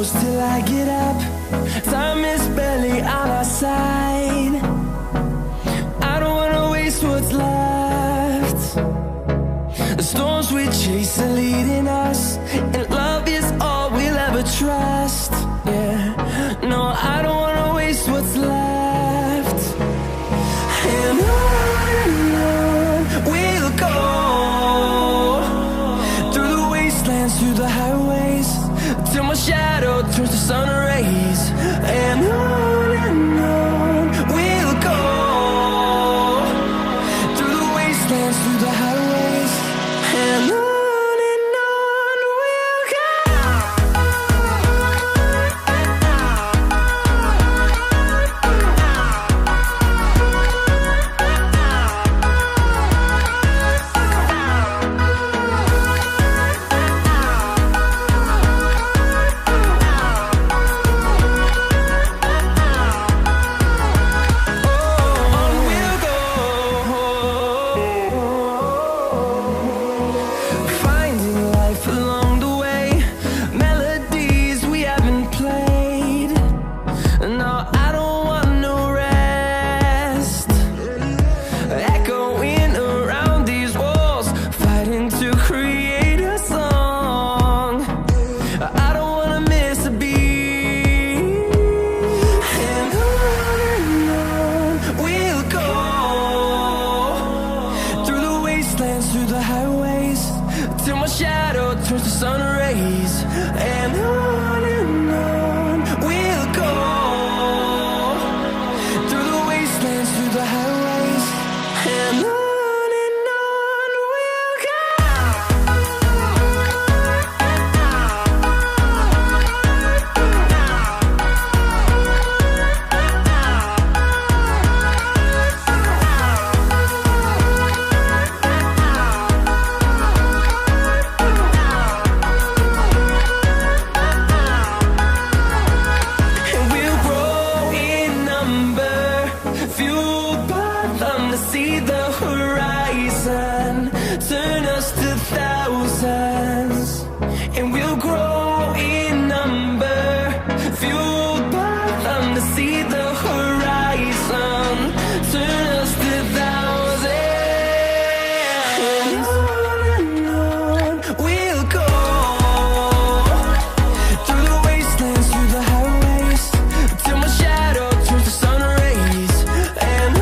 close till I get up. Time is barely on our side. I don't wanna waste what's left. The storms we chase are leading us, and love is all we'll ever trust. Yeah, no, I don't wanna waste what's left. And on we'll go, through the wastelands, through the highways, till my shadow turns to sun rays. And on we'll go, through the wastelands, through the highways, and on we'll go. Through the highways, till my shadow turns to sun rays. And on we'll go, through the wastelands, through the highways, and on we'll go. See the horizon, turn us to thousands, and we'll grow in number, fueled by them. To see the horizon, turn us to thousands, and on we'll go, through the wastelands, through the highways, till my shadow turns to sun rays. And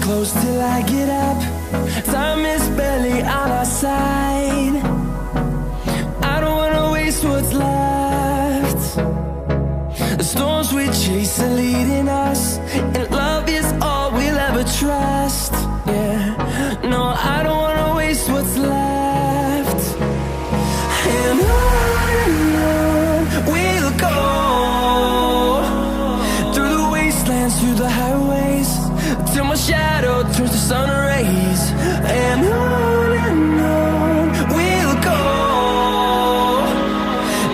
close till I get up. Time is barely on our side. I don't wanna waste what's left. The storms we chase are leading us, and love is all we'll ever trust. Yeah, no, I don't wanna waste what's left. And on we'll go, through the wastelands, through the highways, till my shadow turns to sun rays. And on we'll go,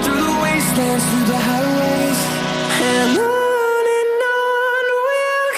through the wastelands, through the highways, and on we'll go.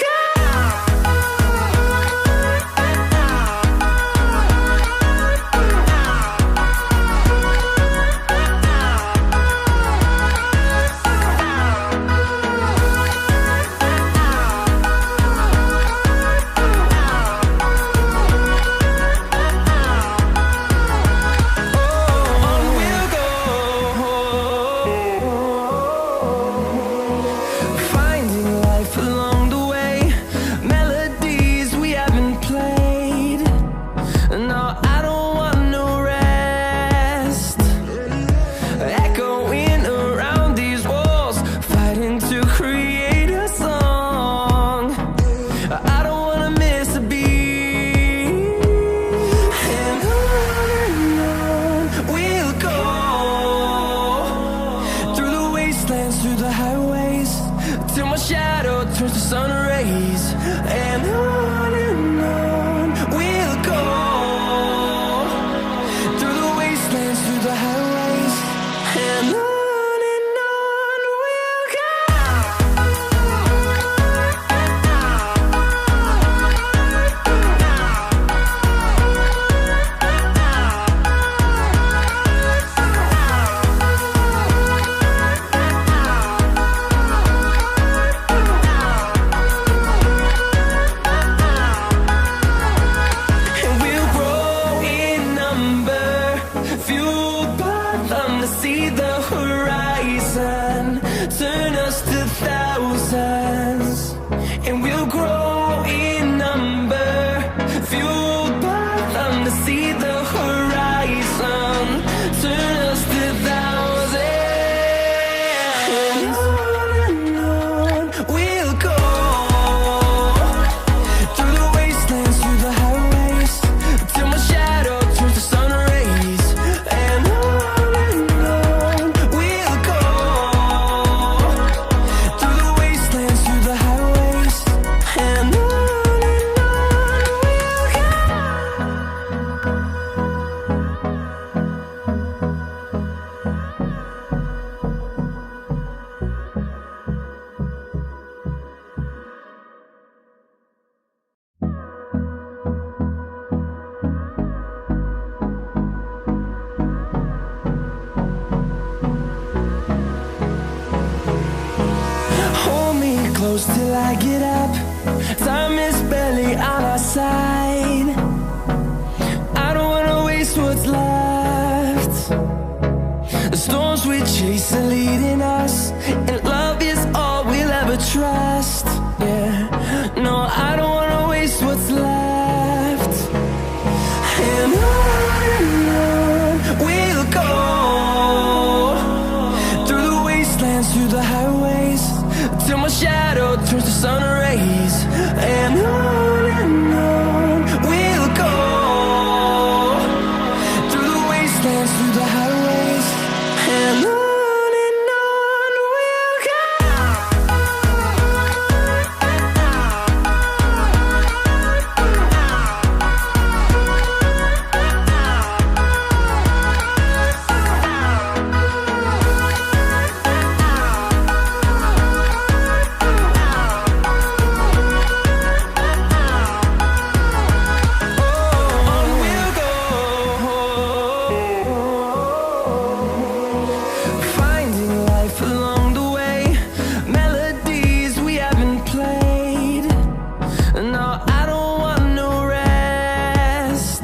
see the horizon, turn us to thousands, and we'll grow in number, fueled by them to see the horizon, turn us to thousands, and on we'll go, through the wastelands, through the highways, till my shadow turns to sun rays, and on we'll go, through the wastelands, through the highways, and on we'll go. Hold me close till I get up. Time is barely on our side. I don't wanna waste what's left. The storms we chase are leading us, and love is all we'll ever trust. Yeah, no, I don't wanna waste what's left. And on we'll go, through the wastelands, through the highways, till my shadow turns to sun rays, and on we'll go, through the wastelands, through the highways, and on we'll go. Finding life along the way, melodies we haven't played. No, I don't want no rest.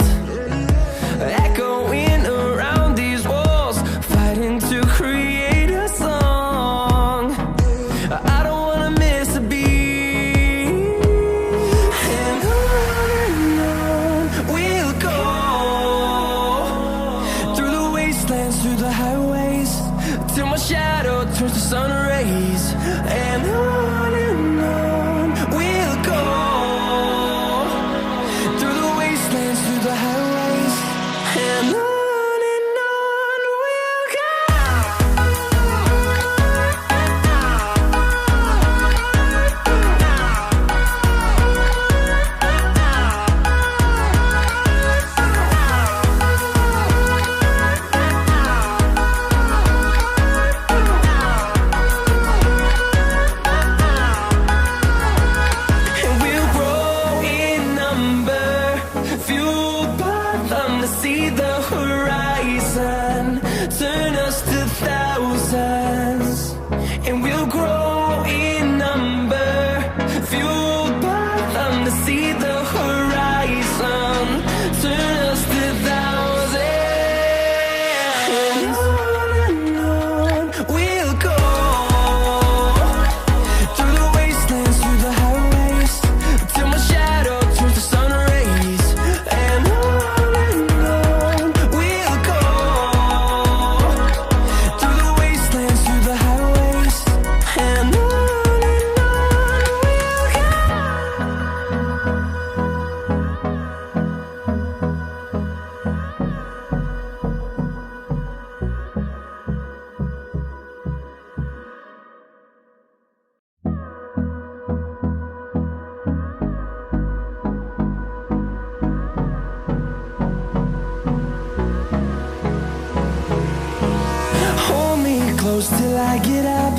Echoing around these walls, fighting to create a song. I don't wanna miss a beat. And on we'll go, through the wastelands, through the highways, till my shadow turns to sun rays, and on we'll go, through the wastelands, through the highways, and on we'll go. And we'll grow in number, fueled by them to see the horizon, turn us to thousands, and we'll grow in number, fueled by them to see the horizon, turn us to thousands, and on we'll go, through the wastelands, through the highways, till my shadow turns to sun rays, and on we'll go, through the wastelands, through the highways, and on we'll go. Hold me close till I get up.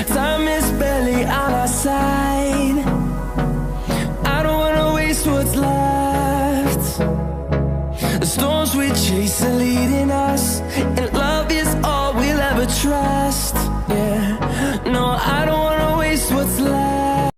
Time is barely on our side. I don't wanna waste what's left. The storms we chase are leading us,